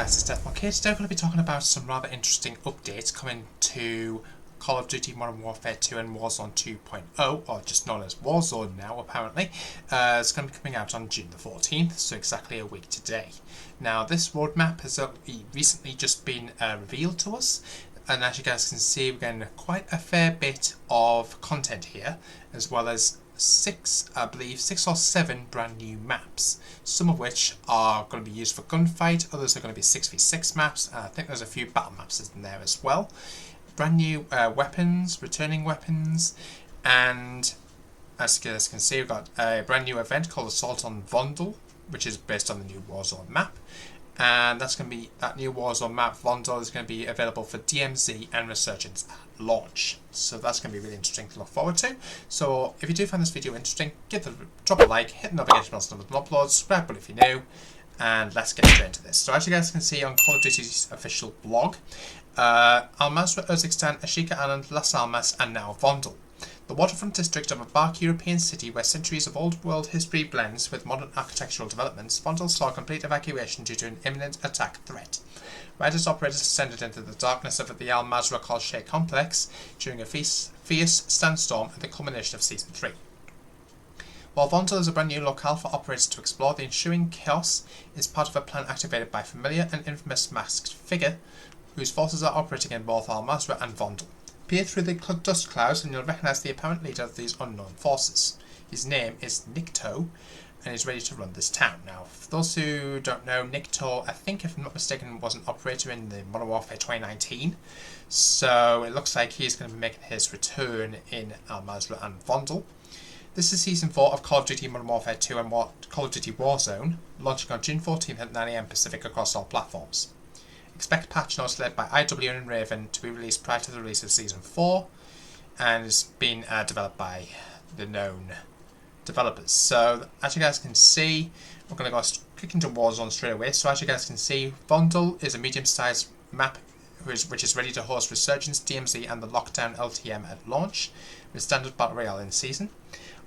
guys, it's Deathmark here. Today we're going to be talking about some rather interesting updates coming to Call of Duty Modern Warfare 2 and Warzone 2.0, or just known as Warzone now apparently. It's going to be coming out on June the 14th, so exactly a week today. Now this roadmap has recently just been revealed to us, and as you guys can see we're getting quite a fair bit of content here, as well as six or seven brand new maps, some of which are going to be used for gunfight, others are going to be 6v6 maps. I think there's a few battle maps in there as well. Brand new weapons, returning weapons, and as you guys can see we've got a brand new event called Assault on Vondel, which is based on the new Warzone map. And that's going to be, that new Warzone map, Vondel, is going to be available for DMZ and Resurgence at launch. So that's going to be really interesting to look forward to. So if you do find this video interesting, drop a like, hit the notification bell so nothing uploads, subscribe if you're new, and let's get straight into this. So as you guys can see on Call of Duty's official blog, Al-Mazrah, Urzikstan, Ashika Island, Las Almas, and now Vondel. The waterfront district of a bark European city where centuries of old world history blends with modern architectural developments, Vondel saw complete evacuation due to an imminent attack threat. Riders operators descended into the darkness of the Al-Mazrah Kolshay complex during a fierce sandstorm at the culmination of Season 3. While Vondel is a brand new locale for operators to explore, the ensuing chaos is part of a plan activated by a familiar and infamous masked figure whose forces are operating in both Al-Mazrah and Vondel. Peer through the dust clouds and you'll recognise the apparent leader of these unknown forces. His name is Nikto, and he's ready to run this town. Now, for those who don't know, Nikto, I think if I'm not mistaken, was an operator in the Modern Warfare 2019, so it looks like he's going to be making his return in Al-Mazrah and Vondel. This is Season 4 of Call of Duty Modern Warfare 2 and Call of Duty Warzone, launching on June 14th at 9 AM Pacific across all platforms. Expect patch notes led by IW and Raven to be released prior to the release of Season 4, and it's been developed by the known developers. So as you guys can see, we're going to go click into Warzone straight away. So as you guys can see, Vondel is a medium-sized map which is ready to host Resurgence, DMZ and the Lockdown LTM at launch, with standard Battle Royale in season.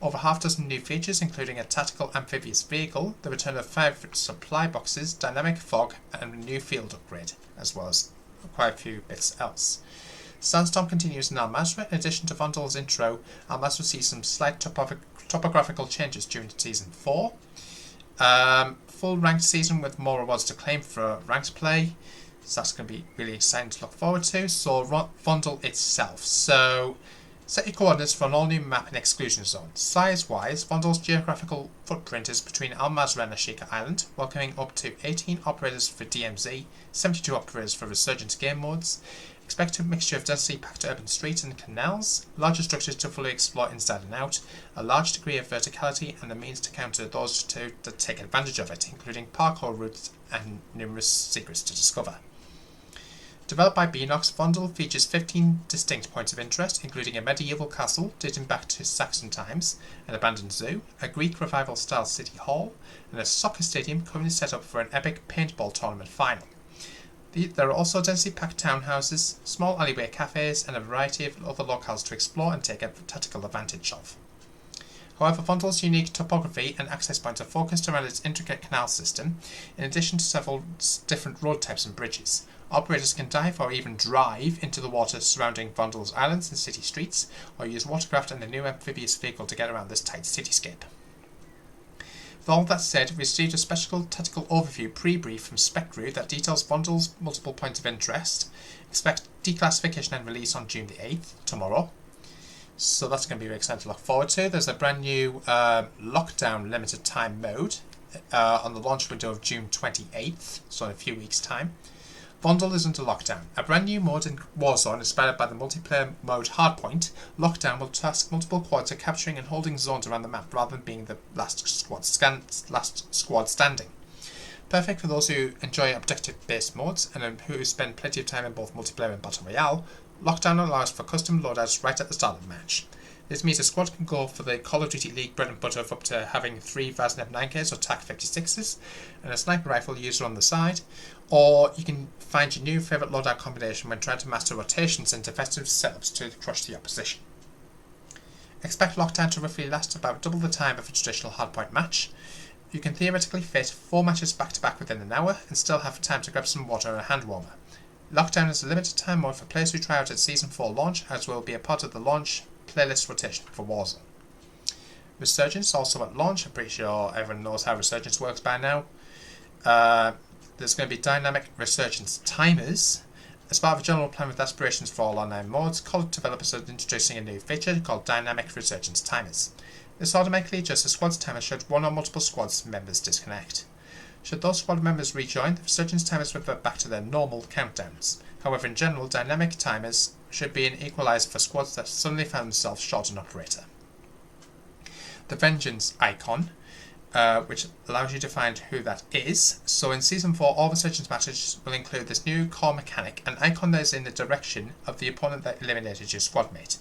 Over half dozen new features, including a tactical amphibious vehicle, the return of 5 supply boxes, dynamic fog, and a new field upgrade, as well as quite a few bits else. Sandstorm continues in Al-Mazrah. In addition to Vondel's intro, Al-Mazrah sees some slight topographical changes during Season 4. Full ranked season with more rewards to claim for ranked play, so that's going to be really exciting to look forward to. So Vondel itself. So set your coordinates for an all-new map and exclusion zone. Size-wise, Vondel's geographical footprint is between Al-Mazrah and Ashika Island, welcoming up to 18 operators for DMZ, 72 operators for Resurgence game modes. Expect a mixture of densely packed urban streets and canals, larger structures to fully explore inside and out, a large degree of verticality, and the means to counter those that take advantage of it, including parkour routes and numerous secrets to discover. Developed by Beanox, Vondel features 15 distinct points of interest, including a medieval castle dating back to Saxon times, an abandoned zoo, a Greek revival-style city hall, and a soccer stadium currently set up for an epic paintball tournament final. There are also densely packed townhouses, small alleyway cafes, and a variety of other locales to explore and take a tactical advantage of. However, Vondel's unique topography and access points are focused around its intricate canal system, in addition to several different road types and bridges. Operators can dive or even drive into the water surrounding Vondel's islands and city streets, or use watercraft and a new amphibious vehicle to get around this tight cityscape. With all that said, we received a special tactical overview pre-brief from Spectru that details Vondel's multiple points of interest. Expect declassification and release on June the 8th, tomorrow. So that's going to be very exciting to look forward to. There's a brand new lockdown limited time mode on the launch window of June 28th, so in a few weeks' time. Vondel is under lockdown. A brand new mode in Warzone inspired by the multiplayer mode Hardpoint. Lockdown will task multiple quads at capturing and holding zones around the map rather than being the last squad standing. Perfect for those who enjoy objective-based modes and who spend plenty of time in both multiplayer and Battle Royale. Lockdown allows for custom loadouts right at the start of the match. This means a squad can go for the Call of Duty League bread and butter of up to having 3 Vaznev 9Ks or TAC 56s and a sniper rifle user on the side, or you can find your new favourite loadout combination when trying to master rotations and defensive setups to crush the opposition. Expect Lockdown to roughly last about double the time of a traditional hardpoint match. You can theoretically fit 4 matches back to back within an hour and still have time to grab some water and a hand warmer. Lockdown is a limited time mode for players who try out at Season 4 launch, as will be a part of the launch playlist rotation for Warzone. Resurgence also at launch. I'm pretty sure everyone knows how Resurgence works by now. There's going to be dynamic Resurgence timers. As part of a general plan with aspirations for all online modes, COD developers are introducing a new feature called dynamic Resurgence timers. This automatically adjusts the squad's timer should one or multiple squads members disconnect. Should those squad members rejoin, the Resurgence timers revert back to their normal countdowns. However, in general, dynamic timers should be an equalizer for squads that suddenly found themselves short an operator. The Vengeance icon, which allows you to find who that is. So in Season 4, all Resurgence matches will include this new core mechanic, an icon that is in the direction of the opponent that eliminated your squad mate.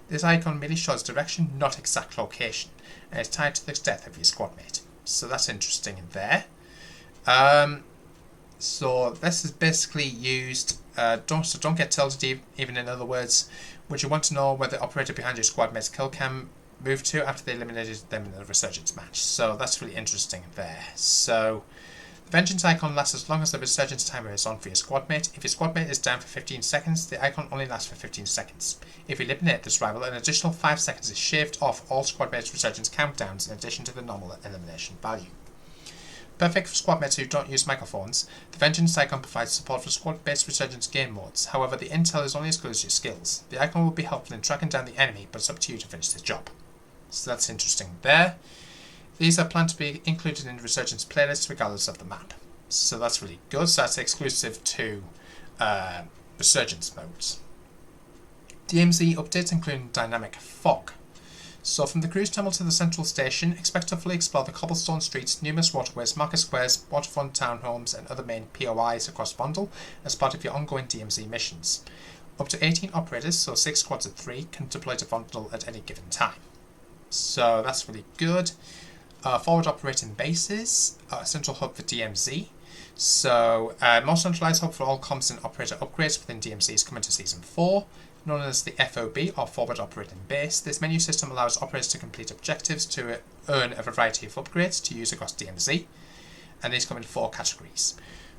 This icon merely shows direction, not exact location, and is tied to the death of your squad mate. So that's interesting there. So this is basically used, don't get tilted even in other words. Would you want to know where the operator behind your squad mate's kill cam moved to after they eliminated them in the Resurgence match? So that's really interesting there. So the Vengeance icon lasts as long as the Resurgence timer is on for your squad mate. If your squad mate is down for 15 seconds, the icon only lasts for 15 seconds. If you eliminate this rival, an additional 5 seconds is shaved off all squad mates' Resurgence countdowns in addition to the normal elimination value. Perfect for squad mates who don't use microphones, the Vengeance icon provides support for squad-based Resurgence game modes. However, the intel is only as good as your skills. The icon will be helpful in tracking down the enemy, but it's up to you to finish the job. So that's interesting there. These are planned to be included in the Resurgence playlist regardless of the map. So that's really good. So that's exclusive to Resurgence modes. DMZ updates including dynamic fog. So from the cruise tunnel to the central station, expect to fully explore the cobblestone streets, numerous waterways, market squares, waterfront townhomes and other main POIs across Vondel as part of your ongoing DMZ missions. Up to 18 operators, so 6 squads of 3, can deploy to Vondel at any given time. So that's really good. Forward operating bases, central hub for DMZ. So more centralized hub for all comms and operator upgrades within DMZ is coming to Season 4. Known as the FOB or Forward Operating Base, this menu system allows operators to complete objectives to earn a variety of upgrades to use across DMZ, and these come in 4 categories.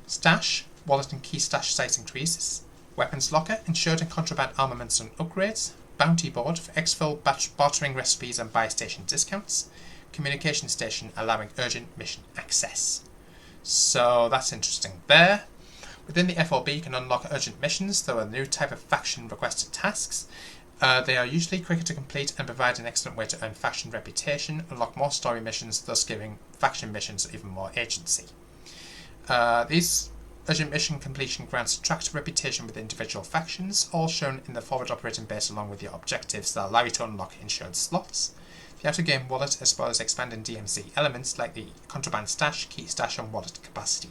Stash, wallet and key stash size increases. Weapons locker, insured and contraband armaments and upgrades. Bounty board for exfil, bartering recipes and buy station discounts. Communication station allowing urgent mission access. So that's interesting there. Within the FOB, you can unlock urgent missions, though a new type of faction requested tasks. They are usually quicker to complete and provide an excellent way to earn faction reputation, unlock more story missions, thus giving faction missions even more agency. These urgent mission completion grants attractive reputation with individual factions, all shown in the forward operating base along with your objectives that allow you to unlock insured slots. The outer game wallet, as well as expanding DMZ elements like the contraband stash, key stash and wallet capacity.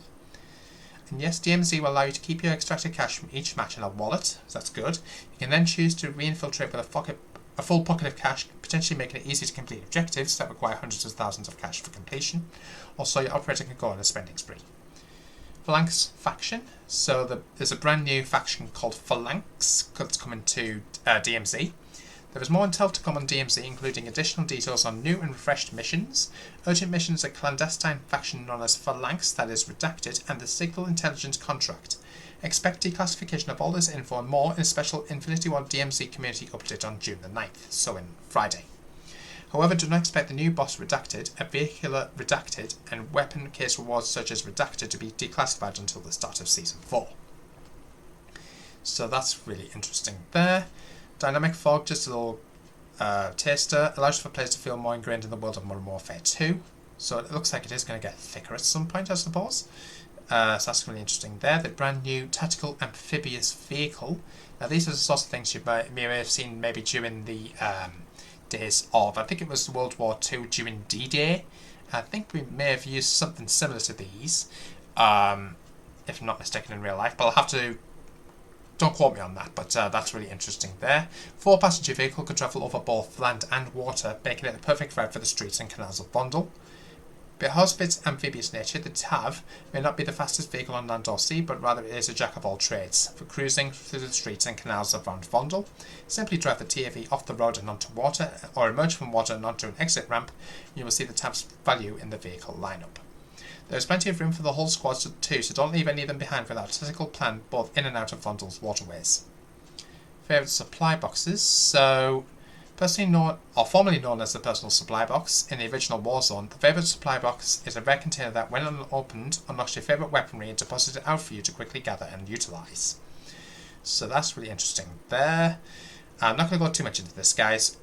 And yes, DMZ will allow you to keep your extracted cash from each match in a wallet, so that's good. You can then choose to reinfiltrate with a full pocket of cash, potentially making it easy to complete objectives that require hundreds of thousands of cash for completion. Also, your operator can go on a spending spree. Phalanx Faction. So there's a brand new faction called Phalanx that's coming to DMZ. There is more intel to come on DMZ, including additional details on new and refreshed missions, urgent missions, a clandestine faction known as Phalanx that is redacted, and the Signal Intelligence Contract. Expect declassification of all this info and more in a special Infinity War DMZ community update on June the 9th, so in Friday. However, do not expect the new boss redacted, a vehicular redacted, and weapon case rewards such as redacted to be declassified until the start of Season 4. So that's really interesting there. Dynamic fog, just a little taster, allows for players to feel more ingrained in the world of Modern Warfare 2. So it looks like it is going to get thicker at some point, I suppose. So that's really interesting there. The brand new tactical amphibious vehicle. Now these are the sorts of things you may have seen maybe during the days of, I think it was World War II during D-Day. I think we may have used something similar to these, if I'm not mistaken in real life, but I'll have to, don't quote me on that, but that's really interesting there. 4-passenger vehicle could travel over both land and water, making it the perfect ride for the streets and canals of Vondel. Because of its amphibious nature, the TAV may not be the fastest vehicle on land or sea, but rather it is a jack of all trades. For cruising through the streets and canals around Vondel, simply drive the TAV off the road and onto water, or emerge from water and onto an exit ramp, and you will see the TAV's value in the vehicle lineup. There is plenty of room for the whole squad too, so don't leave any of them behind without a tactical plan both in and out of Vondel's waterways. Favourite supply boxes. So, personally known, or formerly known as the personal supply box, in the original Warzone, the favourite supply box is a rare container that, when unopened, unlocks your favourite weaponry and deposits it out for you to quickly gather and utilise. So that's really interesting there. I'm not going to go too much into this, guys.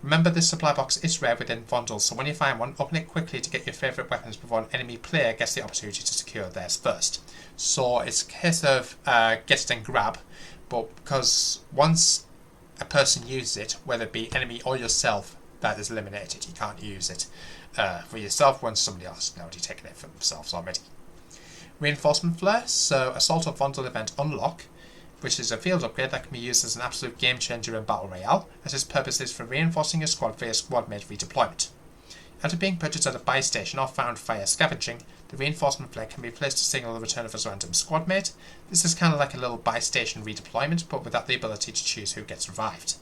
Remember, this supply box is rare within Vondel, so when you find one, open it quickly to get your favourite weapons before an enemy player gets the opportunity to secure theirs first. So it's a case of get it and grab, but because once a person uses it, whether it be enemy or yourself, that is eliminated. You can't use it for yourself when somebody else has already taken it for themselves already. Reinforcement Flare, so Assault of Vondel event unlock, which is a field upgrade that can be used as an absolute game changer in Battle Royale, as its purpose is for reinforcing your squad via squad mate redeployment. After being purchased at a buy station or found via scavenging, the reinforcement flare can be placed to signal the return of a random squad mate. This is kind of like a little buy station redeployment, but without the ability to choose who gets revived.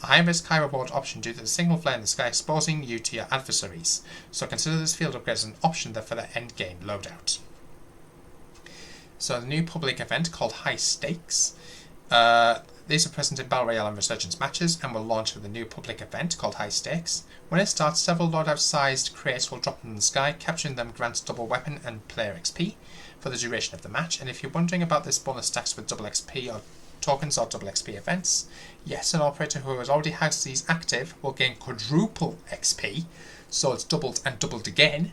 A high risk, high reward option due to the single flare in the sky exposing you to your adversaries, so consider this field upgrade as an option there for the end game loadout. So the new public event called High Stakes. These are present in Battle Royale and Resurgence matches and will launch with a new public event called High Stakes. When it starts, several loadout-sized crates will drop from the sky. Capturing them grants double weapon and player XP for the duration of the match. And if you're wondering about this bonus stacks with double XP or tokens or double XP events, yes, an operator who has already has these active will gain quadruple XP, so it's doubled and doubled again,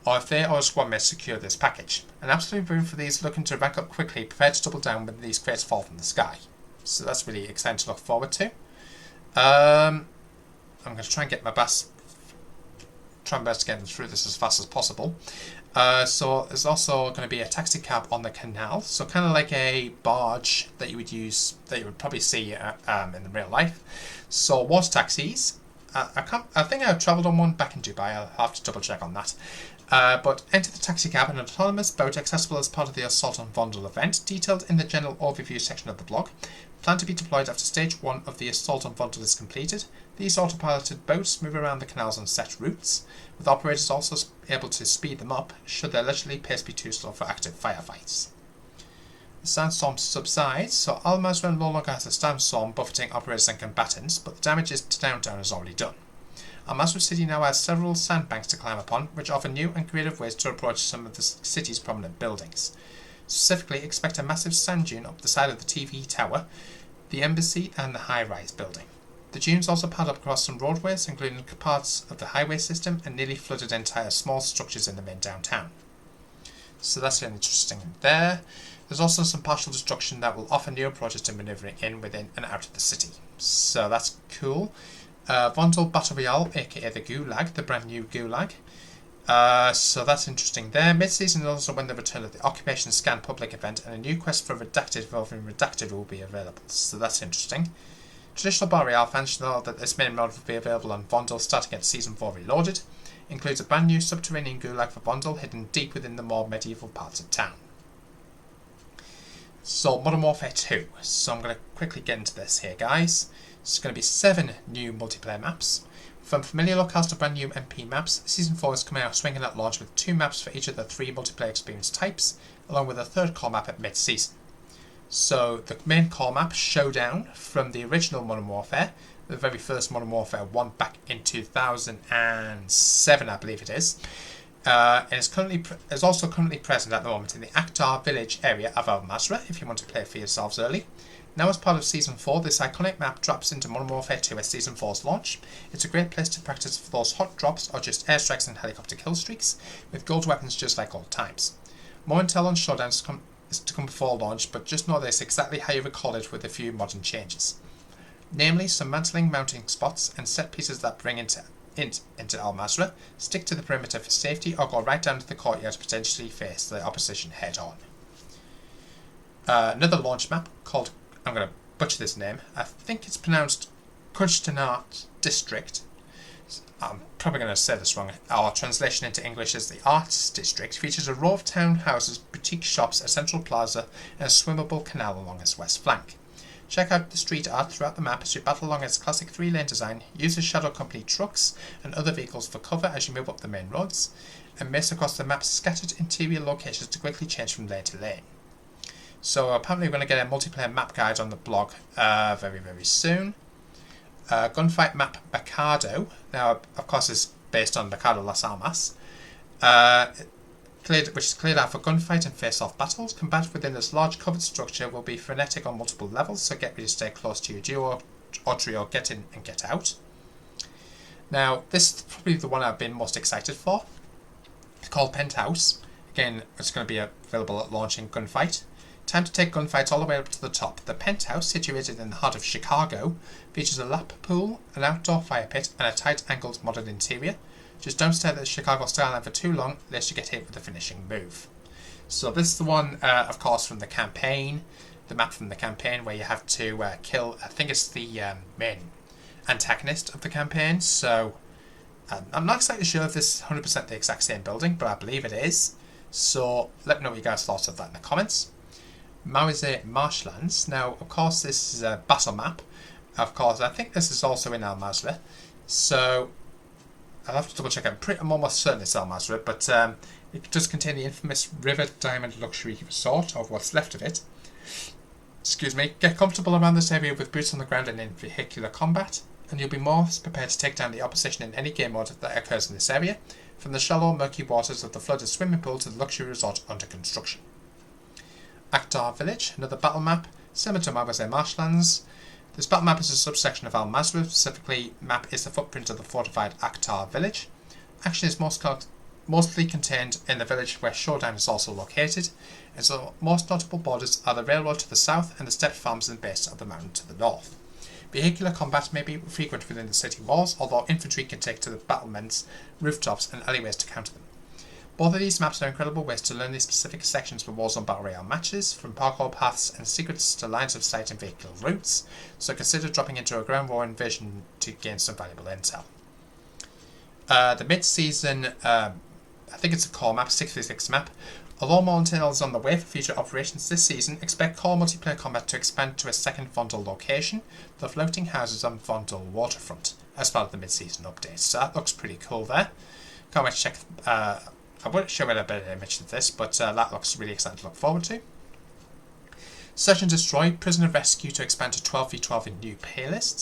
or if they or a squad mate secure this package. An absolute boon for these looking to rank up quickly, prepare to double down when these crates fall from the sky. So that's really exciting to look forward to. I'm going to try and get my best to get through this as fast as possible. So there's also going to be a taxicab on the canal, so kind of like a barge that you would use, that you would probably see in the real life. So water taxis. I think I travelled on one back in Dubai. I'll have to double check on that. But enter the taxicab, an autonomous boat accessible as part of the Assault on Vondel event, detailed in the general overview section of the blog. Planned to be deployed after stage 1 of the Assault on Vondel is completed. These autopiloted boats move around the canals on set routes, with operators also able to speed them up should their leisurely pace be too slow for active firefights. The sandstorm subsides, so Al-Mazrah no longer has a sandstorm buffeting operators and combatants, but the damage to downtown is already done. Al-Mazrah City now has several sandbanks to climb upon, which offer new and creative ways to approach some of the city's prominent buildings. Specifically, expect a massive sand dune up the side of the TV tower, the embassy and the high-rise building. The dunes also pad up across some roadways, including parts of the highway system, and nearly flooded entire small structures in the main downtown. So that's really interesting there. There's also some partial destruction that will offer new approaches to manoeuvring in, within and out of the city. So that's cool. Vondel Battle Royale, aka the Gulag, the brand new Gulag. So that's interesting there. Mid-season is also when the return of the Occupation Scan public event and a new quest for Redacted involving Redacted will be available. So that's interesting. Traditional Battle Royale fans know that this main mode will be available on Vondel starting at Season 4 Reloaded. Includes a brand new subterranean Gulag for Vondel hidden deep within the more medieval parts of town. So Modern Warfare 2. So I'm going to quickly get into this here, guys. It's going to be 7 new multiplayer maps. From familiar locales to brand new MP maps, Season 4 is coming out swinging at launch with 2 maps for each of the 3 multiplayer experience types, along with a 3rd core map at mid-season. So the main core map, Showdown, from the original Modern Warfare, the very first Modern Warfare 1 back in 2007, I believe it is, and is also currently present at the moment in the Akhtar village area of Al-Mazrah, if you want to play it for yourselves early. Now as part of Season 4, this iconic map drops into Modern Warfare 2 at Season 4's launch. It's a great place to practice for those hot drops or just airstrikes and helicopter kill streaks, with gold weapons just like old times. More intel on Showdown is to come before launch, but just know this exactly how you recall it with a few modern changes. Namely, some mantling mounting spots and set pieces that bring into Al-Mazrah, stick to the perimeter for safety, or go right down to the courtyard to potentially face the opposition head on. Another launch map called, I'm going to butcher this name, I think it's pronounced Kujtanat District. I'm probably going to say this wrong. Our translation into English is the Arts District features a row of townhouses, boutique shops, a central plaza, and a swimmable canal along its west flank. Check out the street art throughout the map as you battle along its classic 3-lane design, use the Shadow Company trucks and other vehicles for cover as you move up the main roads, and miss across the map's scattered interior locations to quickly change from lane to lane. So apparently we're going to get a multiplayer map guide on the blog very, very soon. Gunfight map Mercado. Now, of course, it's based on Mercado Las Almas, which is cleared out for gunfight and face-off battles. Combat within this large covered structure will be frenetic on multiple levels, so get ready to stay close to your duo or trio, get in and get out. Now, this is probably the one I've been most excited for. It's called Penthouse. Again, it's going to be available at launch in Gunfight. Time to take gunfights all the way up to the top. The Penthouse, situated in the heart of Chicago, features a lap pool, an outdoor fire pit, and a tight-angled modern interior. Just don't stare at the Chicago skyline for too long, lest you get hit with the finishing move. So this is the one, of course, from the campaign. The map from the campaign where you have to kill, I think it's the main antagonist of the campaign. So I'm not exactly sure if this is 100% the exact same building, but I believe it is. So let me know what you guys thought of that in the comments. Marizé Marshlands. Now, of course, this is a battle map. Of course, I think this is also in Al-Mazrah. So, I'll have to double check. I'm almost certain it's Al-Mazrah, but it does contain the infamous River Diamond Luxury Resort, or what's left of it. Excuse me. Get comfortable around this area with boots on the ground and in vehicular combat, and you'll be more prepared to take down the opposition in any game mode that occurs in this area, from the shallow, murky waters of the flooded swimming pool to the luxury resort under construction. Akhtar Village, another battle map, similar to Marizé Marshlands. This battle map is a subsection of Al-Mazrah. Specifically, map is the footprint of the fortified Akhtar Village. Action is mostly contained in the village where Showdown is also located, and so most notable borders are the railroad to the south and the steppe farms and base of the mountain to the north. Vehicular combat may be frequent within the city walls, although infantry can take to the battlements, rooftops and alleyways to counter them. Both of these maps are incredible ways to learn the specific sections for Warzone Battle Royale matches, from parkour paths and secrets to lines of sight and vehicular routes, so consider dropping into a ground war invasion to gain some valuable intel. The mid-season, I think it's a core map, 6v6 map. Although more intel is on the way for future operations this season, expect core multiplayer combat to expand to a second Vondel location, the floating houses on Vondel waterfront, as part of the mid-season update. So that looks pretty cool there. Can't wait to check. I won't show a better image of this, but that looks really exciting to look forward to. Search and Destroy, Prisoner Rescue to expand to 12v12 in new playlists.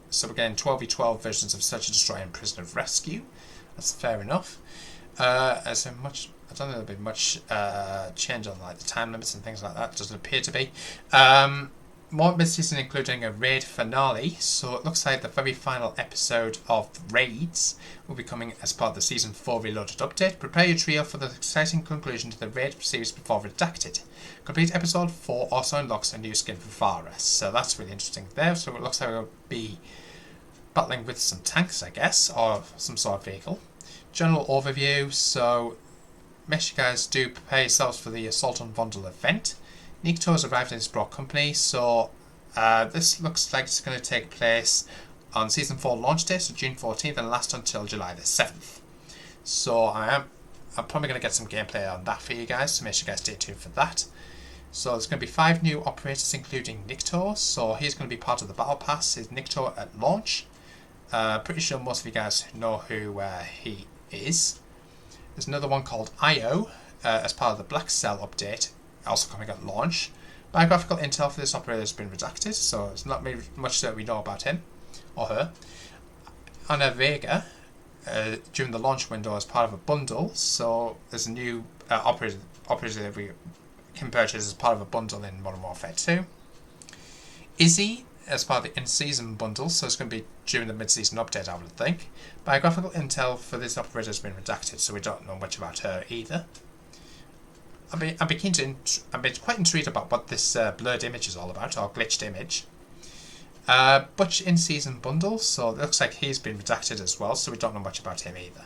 So we're getting 12v12 versions of Search and Destroy and Prisoner Rescue. That's fair enough. I don't think there'll be much change on like the time limits and things like that. Doesn't appear to be. More mid-season, including a raid finale, so it looks like the very final episode of Raids will be coming as part of the Season 4 Reloaded update. Prepare your trio for the exciting conclusion to the Raid series before Redacted. Complete Episode 4 also unlocks a new skin for Faras, so that's really interesting there. So it looks like we'll be battling with some tanks, I guess, or some sort of vehicle. General overview, so make sure you guys do prepare yourselves for the Assault on Vondel event. Nikto has arrived in his broad company, so this looks like it's going to take place on Season 4 launch day, so June 14th, and last until July the 7th. So I'm probably going to get some gameplay on that for you guys, so make sure you guys stay tuned for that. So there's going to be 5 new operators, including Nikto, so he's going to be part of the Battle Pass. Is Nikto at launch? Pretty sure most of you guys know who he is. There's another one called IO, as part of the Black Cell update, also coming at launch. Biographical intel for this operator has been redacted, so it's not much that we know about him or her. Ana Vega, during the launch window as part of a bundle, so there's a new operator that we can purchase as part of a bundle in Modern Warfare 2. Izzy, as part of the in-season bundle, so it's going to be during the mid-season update, I would think. Biographical intel for this operator has been redacted, so we don't know much about her either. I'm quite intrigued about what this blurred image is all about, or glitched image. Butch in-season bundle, so it looks like he's been redacted as well, so we don't know much about him either.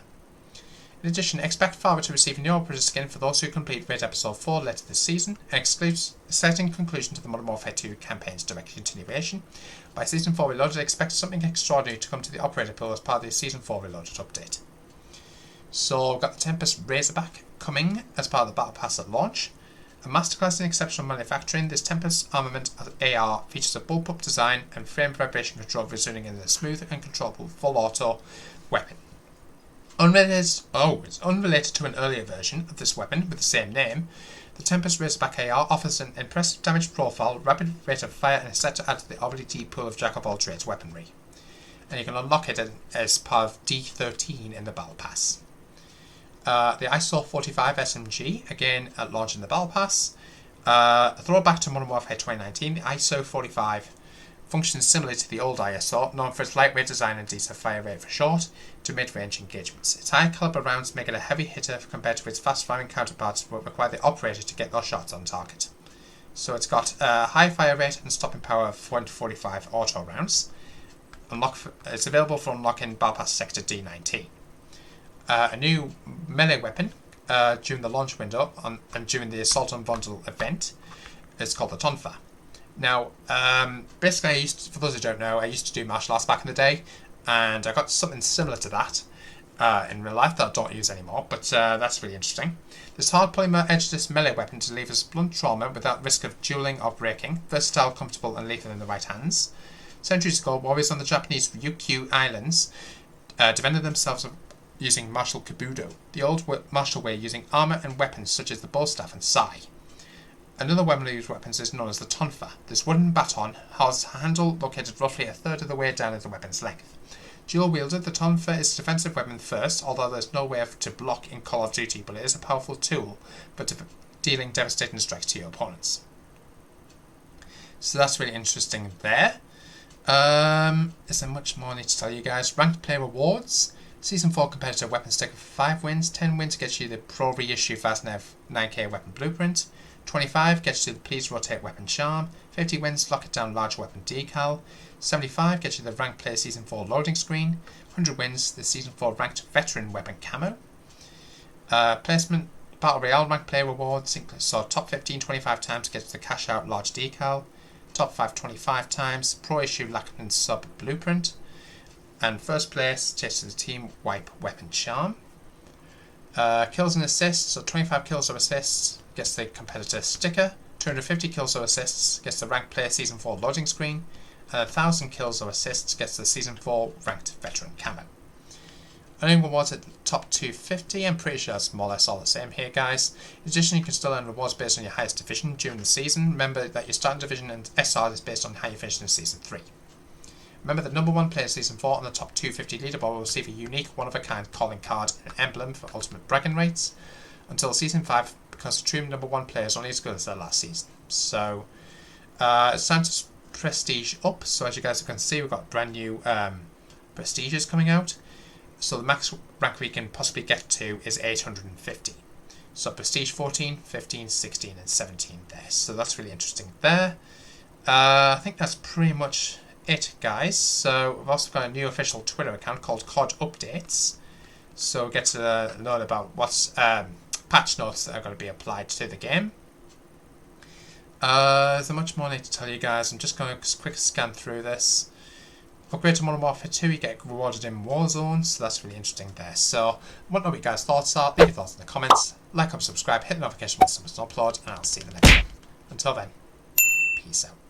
In addition, expect Farber to receive new operator skin for those who complete Raid Episode 4 later this season, an exciting conclusion to the Modern Warfare 2 campaign's direct continuation. By Season 4 Reloaded, expect something extraordinary to come to the operator pool as part of the Season 4 Reloaded update. So, we've got the Tempest Razorback coming as part of the Battle Pass at launch. A masterclass in exceptional manufacturing, this Tempest Armament AR features a bullpup design and frame vibration control resulting in a smooth and controllable full auto weapon. It's unrelated to an earlier version of this weapon with the same name. The Tempest Razorback AR offers an impressive damage profile, rapid rate of fire, and is set to add to the already deep pool of Jack of all trades weaponry. And you can unlock it as part of D13 in the Battle Pass. The ISO 45 SMG, again at launch in the Battle Pass. A throwback to Modern Warfare 2019, the ISO 45 functions similarly to the old ISO, known for its lightweight design and decent fire rate for short to mid-range engagements. Its high caliber rounds make it a heavy hitter compared to its fast-firing counterparts, but require the operator to get those shots on target. So it's got a high fire rate and stopping power of 145 auto rounds. It's available for unlocking Battle Pass Sector D19. A new melee weapon during the launch window and during the Assault on Vondel event is called the Tonfa. Now, basically, for those who don't know, I used to do martial arts back in the day, and I got something similar to that in real life that I don't use anymore, but that's really interesting. This hard polymer edgeless melee weapon delivers blunt trauma without risk of dueling or breaking, versatile, comfortable, and lethal in the right hands. Centuries ago, warriors on the Japanese Ryukyu Islands defended themselves using martial kabudo, the old martial way using armour and weapons such as the bowstaff and sai. Another weaponry used weapons is known as the tonfa. This wooden baton has a handle located roughly a third of the way down at the weapon's length. Dual wielded, the tonfa is a defensive weapon first, although there's no way to block in Call of Duty, but it is a powerful tool for dealing devastating strikes to your opponents. So that's really interesting there. Is there much more I need to tell you guys? Ranked player rewards. Season 4 competitor weapon sticker for 5 wins. 10 wins gets you the Pro reissue Fastnev 9K weapon blueprint. 25 gets you the Please Rotate weapon charm. 50 wins Lock It Down large weapon decal. 75 gets you the ranked player Season 4 loading screen. 100 wins the Season 4 ranked veteran weapon camo. Placement Battle Royale ranked player rewards. So top 15 25 times gets the cash out large decal. Top 5 25 times Pro issue Lackman sub blueprint. And first place takes to the team wipe weapon charm. Kills and assists, so 25 kills or assists gets the competitor sticker, 250 kills or assists gets the ranked player Season 4 loading screen, and 1000 kills or assists gets the Season 4 ranked veteran camo. Earning rewards at the top 250, I'm pretty sure it's more or less all the same here, guys. In addition, you can still earn rewards based on your highest division during the season. Remember that your starting division and SR is based on how you finished in Season 3. Remember, the number 1 player Season 4 on the top 250 leaderboard will receive a unique one-of-a-kind calling card and emblem for ultimate bragging rights until Season 5, because the true number 1 player is only as good as their last season. So, it's time to prestige up. So as you guys can see, we've got brand new prestiges coming out. So the max rank we can possibly get to is 850. So prestige 14, 15, 16 and 17 there. So that's really interesting there. I think that's pretty much it, guys. So we've also got a new official Twitter account called COD Updates. So get to learn about what's patch notes that are going to be applied to the game. There's much more I need to tell you guys. I'm just going to quick scan through this. Upgrade to Modern Warfare 2, you get rewarded in Warzone, so that's really interesting there. So, I want to know what you guys' thoughts are. Leave your thoughts in the comments. Like, subscribe, hit the notification button so it's an upload, and I'll see you in the next one. Until then, peace out.